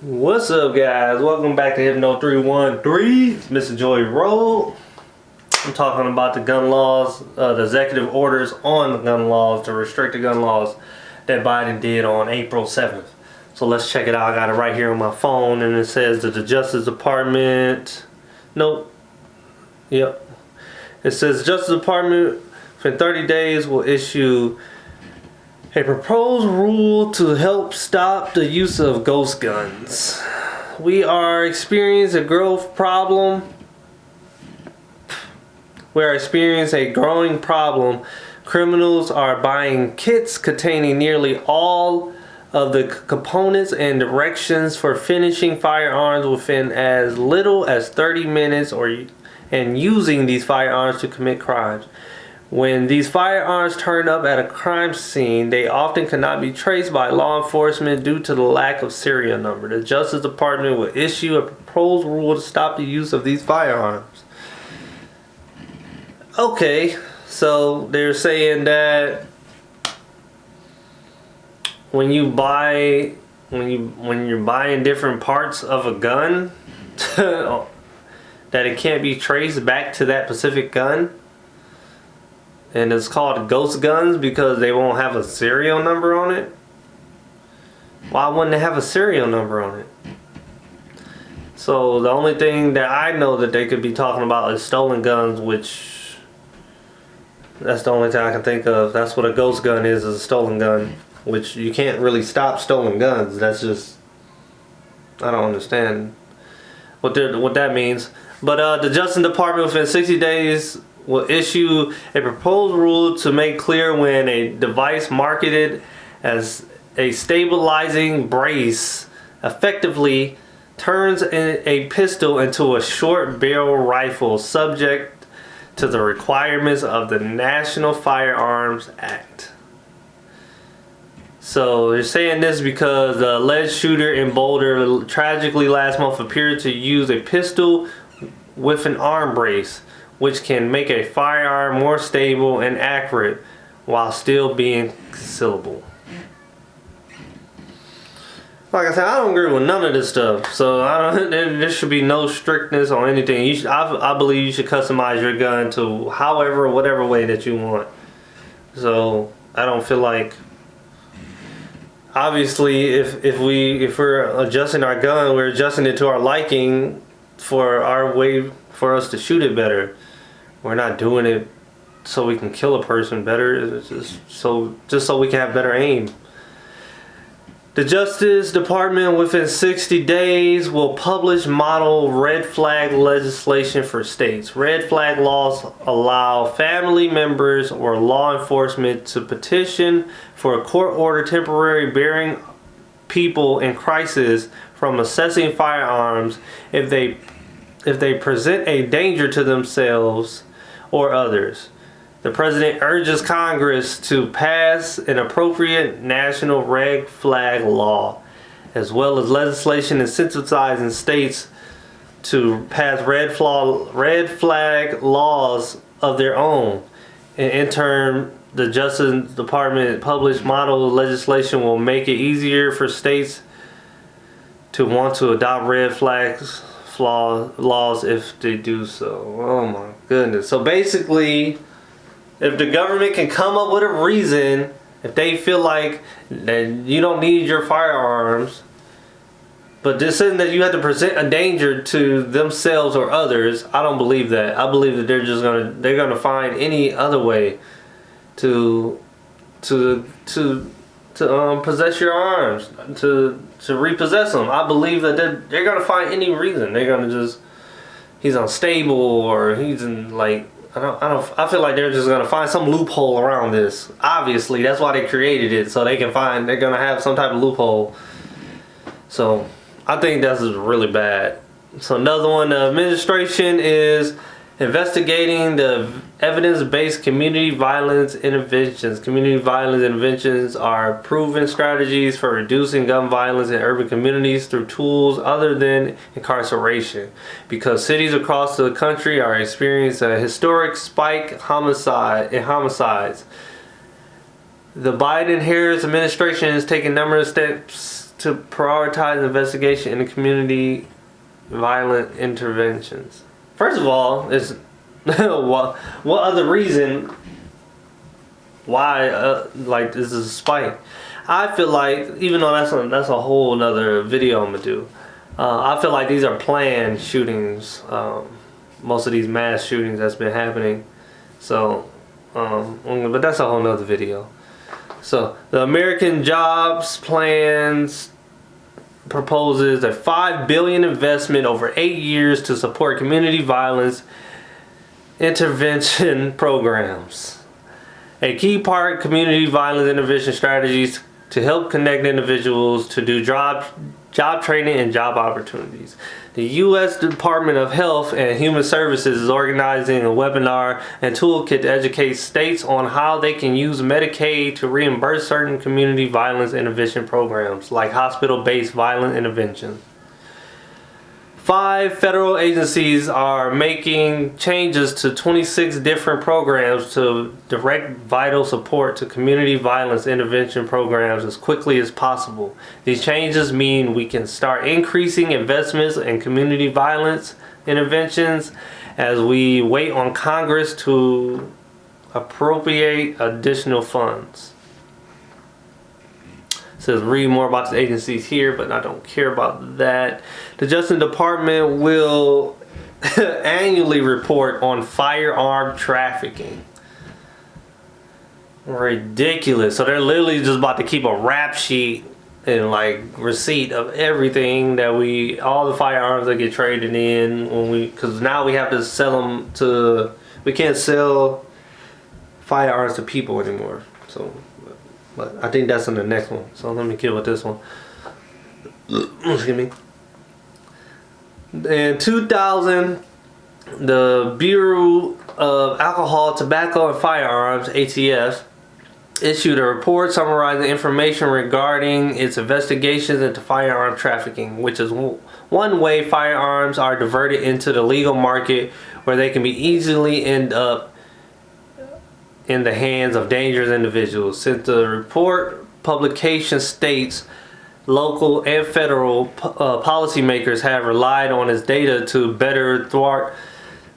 What's up, guys? Welcome back to Hypno 313. It's MrJoyRoad. I'm talking about the gun laws, the executive orders on the gun laws to restrict the gun laws that Biden did on April 7th. So let's check it out. I got it right here on my phone, and it says that the Justice Department. Nope. Yep. It says Justice Department for 30 days will issue a proposed rule to help stop the use of ghost guns. We are experiencing a growth problem. We are experiencing a growing problem. Criminals are buying kits containing nearly all of the components and directions for finishing firearms within as little as 30 minutes and using these firearms to commit crimes. When these firearms turn up at a crime scene, they often cannot be traced by law enforcement due to the lack of serial number. The Justice Department will issue a proposed rule to stop the use of these firearms. Okay, so they're saying that when you're buying different parts of a gun, that it can't be traced back to that specific gun. And it's called ghost guns because they won't have a serial number on it. Why wouldn't it have a serial number on it? So the only thing that I know that they could be talking about is stolen guns, which that's the only thing I can think of. That's what a ghost gun is a stolen gun, which you can't really stop stolen guns. That's just, I don't understand what that means. But the Justice Department within 60 days will issue a proposed rule to make clear when a device marketed as a stabilizing brace effectively turns a pistol into a short barrel rifle subject to the requirements of the National Firearms Act. So they're saying this because the alleged shooter in Boulder tragically last month appeared to use a pistol with an arm brace, which can make a firearm more stable and accurate while still being concealable. Like I said, I don't agree with none of this stuff. So there should be no strictness on anything. I believe you should customize your gun to whatever way that you want. So I don't feel like, obviously, if we're adjusting our gun, we're adjusting it to our liking for our way for us to shoot it better. We're not doing it so we can kill a person better. It's just so we can have better aim. The Justice Department within 60 days will publish model red flag legislation for states. Red flag laws allow family members or law enforcement to petition for a court order temporarily barring people in crisis from accessing firearms if they present a danger to themselves or others. The president urges Congress to pass an appropriate national red flag law, as well as legislation incentivizing states to pass red flag laws of their own. In turn, the Justice Department published model legislation will make it easier for states to want to adopt red flags laws if they do so. Oh my goodness. So basically, if the government can come up with a reason, if they feel like that you don't need your firearms, but this isn't that you have to present a danger to themselves or others, I don't believe that. I believe that they're gonna find any other way to possess your arms, to repossess them. I believe that they're gonna find any reason. They're gonna just, he's unstable, or he's in, like, I feel like they're just gonna find some loophole around this. Obviously, that's why they created it, so they're gonna have some type of loophole. So I think that's really bad. So another one, the administration is investigating the evidence-based community violence interventions. Community violence interventions are proven strategies for reducing gun violence in urban communities through tools other than incarceration. Because cities across the country are experiencing a historic spike in homicides. The Biden-Harris administration is taking numerous steps to prioritize investigation into community violent interventions. First of all, it's what other reason why like this is a spike? I feel like, even though that's a whole nother video I'm gonna do, I feel like these are planned shootings. Most of these mass shootings that's been happening. So, but that's a whole nother video. So the American Jobs Plans proposes a $5 billion investment over 8 years to support community violence intervention programs. A key part, community violence intervention strategies to help connect individuals to do job training and job opportunities. The U.S. Department of Health and Human Services is organizing a webinar and toolkit to educate states on how they can use Medicaid to reimburse certain community violence intervention programs, like hospital-based violent intervention. 5 federal agencies are making changes to 26 different programs to direct vital support to community violence intervention programs as quickly as possible. These changes mean we can start increasing investments in community violence interventions as we wait on Congress to appropriate additional funds. It says read more about the agencies here, but I don't care about that. The Justice Department will annually report on firearm trafficking. Ridiculous. So they're literally just about to keep a rap sheet and like receipt of everything that all the firearms that get traded in because now we have to sell them to, we can't sell firearms to people anymore. So, but I think that's in the next one. So let me get with this one. Excuse me. In 2000, the Bureau of Alcohol, Tobacco, and Firearms, ATF, issued a report summarizing information regarding its investigations into firearm trafficking, which is one way firearms are diverted into the legal market where they can be easily end up in the hands of dangerous individuals. Since the report publication states local and federal policymakers have relied on its data to better thwart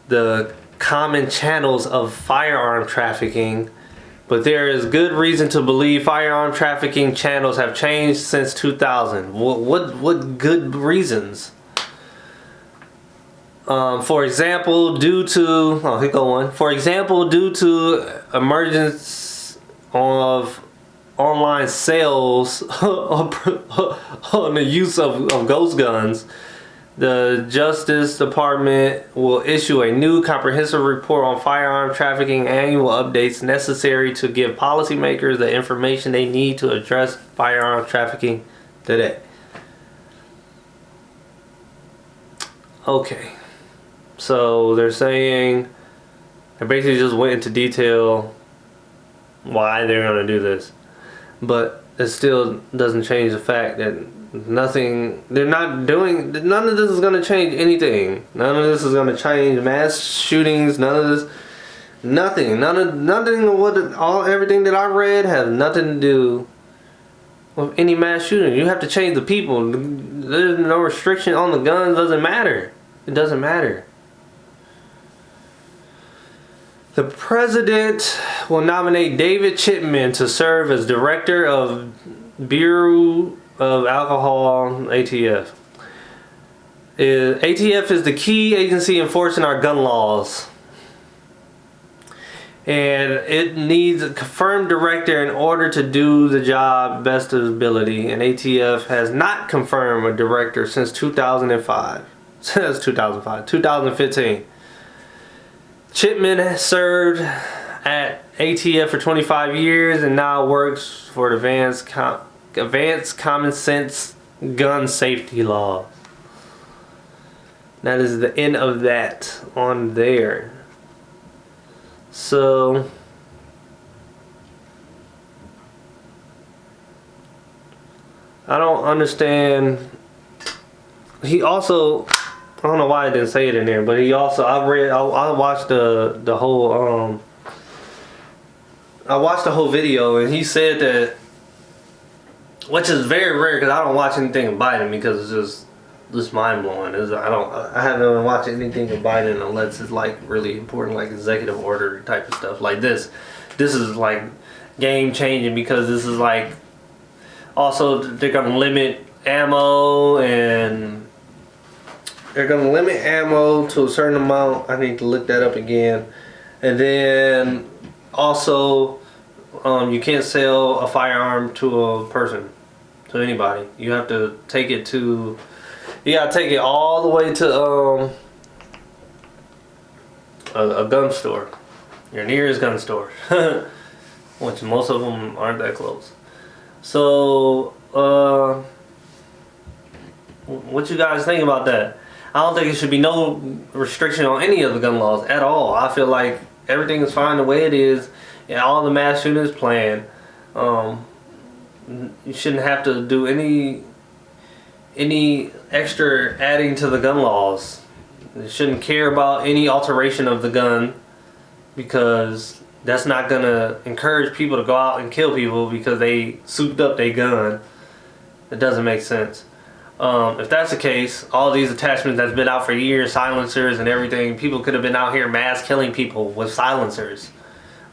the common channels of firearm trafficking, but there is good reason to believe firearm trafficking channels have changed since 2000. What good reasons? For example, due to emergence of online sales on the use of ghost guns, the Justice Department will issue a new comprehensive report on firearm trafficking, annual updates necessary to give policymakers the information they need to address firearm trafficking today. Okay. So they're saying, they basically just went into detail why they're going to do this. But it still doesn't change the fact that none of this is going to change anything. None of this is going to change mass shootings, nothing of everything that I read has nothing to do with any mass shooting. You have to change the people. There's no restriction on the guns, doesn't matter. It doesn't matter. The president will nominate David Chipman to serve as director of Bureau of Alcohol, ATF. ATF is the key agency enforcing our gun laws. And it needs a confirmed director in order to do the job best of his ability. And ATF has not confirmed a director since 2005. Since 2015. Chipman served at ATF for 25 years and now works for advanced common sense gun safety law. That is the end of that on there. So I don't understand. He also, I don't know why I didn't say it in there, but he also, I watched the whole video, and he said that which is very rare because I don't watch anything of Biden because it's just mind blowing. I haven't been watching anything of Biden unless it's like really important, like executive order type of stuff like this. This is like game changing because this is like also they're gonna limit ammo and they're gonna limit ammo to a certain amount. I need to look that up again. And then also you can't sell a firearm to a person, to anybody. You have to take it to, you gotta take it all the way to a gun store, your nearest gun store, which most of them aren't that close. So what you guys think about that? I don't think it should be no restriction on any of the gun laws at all. I feel like everything is fine the way it is, and all the mass shootings planned. You shouldn't have to do any extra adding to the gun laws. You shouldn't care about any alteration of the gun because that's not gonna encourage people to go out and kill people because they souped up their gun. It doesn't make sense. If that's the case, all these attachments that's been out for years, silencers and everything, people could have been out here mass killing people with silencers.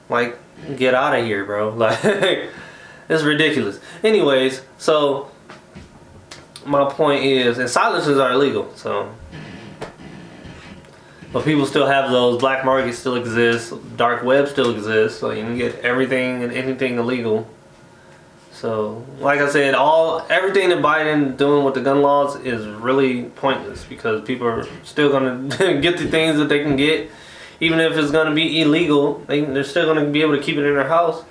Like, get out of here, bro. Like, it's ridiculous. Anyways, so my point is, and silencers are illegal, so. But people still have those. Black markets still exist. Dark web still exists. So you can get everything and anything illegal. So, like I said, everything that Biden doing with the gun laws is really pointless because people are still going to get the things that they can get. Even if it's going to be illegal, they're still going to be able to keep it in their house.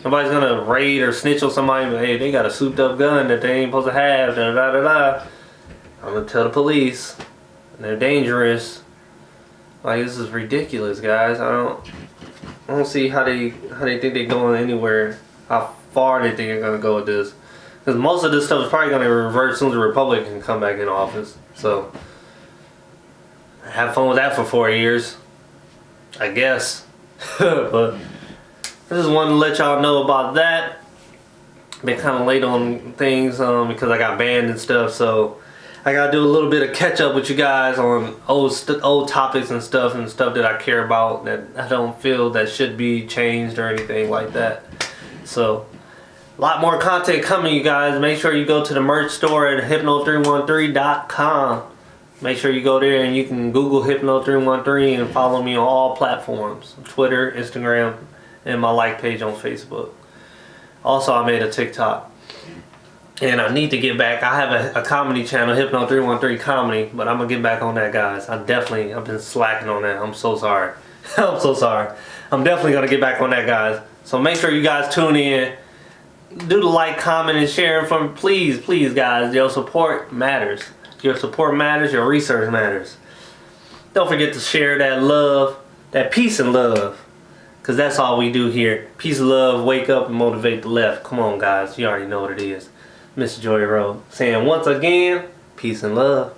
Nobody's going to raid or snitch on somebody, but hey, they got a souped up gun that they ain't supposed to have. Da, da, da, da. I'm going to tell the police. And they're dangerous. Like, this is ridiculous, guys. I don't see how they think they're going anywhere. How far they think they're gonna go with this? Because most of this stuff is probably gonna revert as soon as the Republicans come back in office. So have fun with that for 4 years, I guess. But I just wanted to let y'all know about that. Been kind of late on things because I got banned and stuff, so I gotta do a little bit of catch up with you guys on old topics and stuff that I care about that I don't feel that should be changed or anything like that. So a lot more content coming, you guys. Make sure you go to the merch store at hypno313.com. Make sure you go there and you can Google Hypno313 and follow me on all platforms: Twitter, Instagram, and my like page on Facebook. Also, I made a TikTok. And I need to get back. I have a comedy channel, Hypno313 Comedy, but I'm gonna get back on that, guys. I've been slacking on that. I'm so sorry. I'm so sorry. I'm definitely gonna get back on that, guys. So make sure you guys tune in. Do the like, comment, and share from please, guys. Your support matters. Your support matters. Your research matters. Don't forget to share that love, that peace and love, because that's all we do here. Peace and love. Wake up and motivate the left. Come on, guys. You already know what it is. Mr. Joy Road saying once again, peace and love.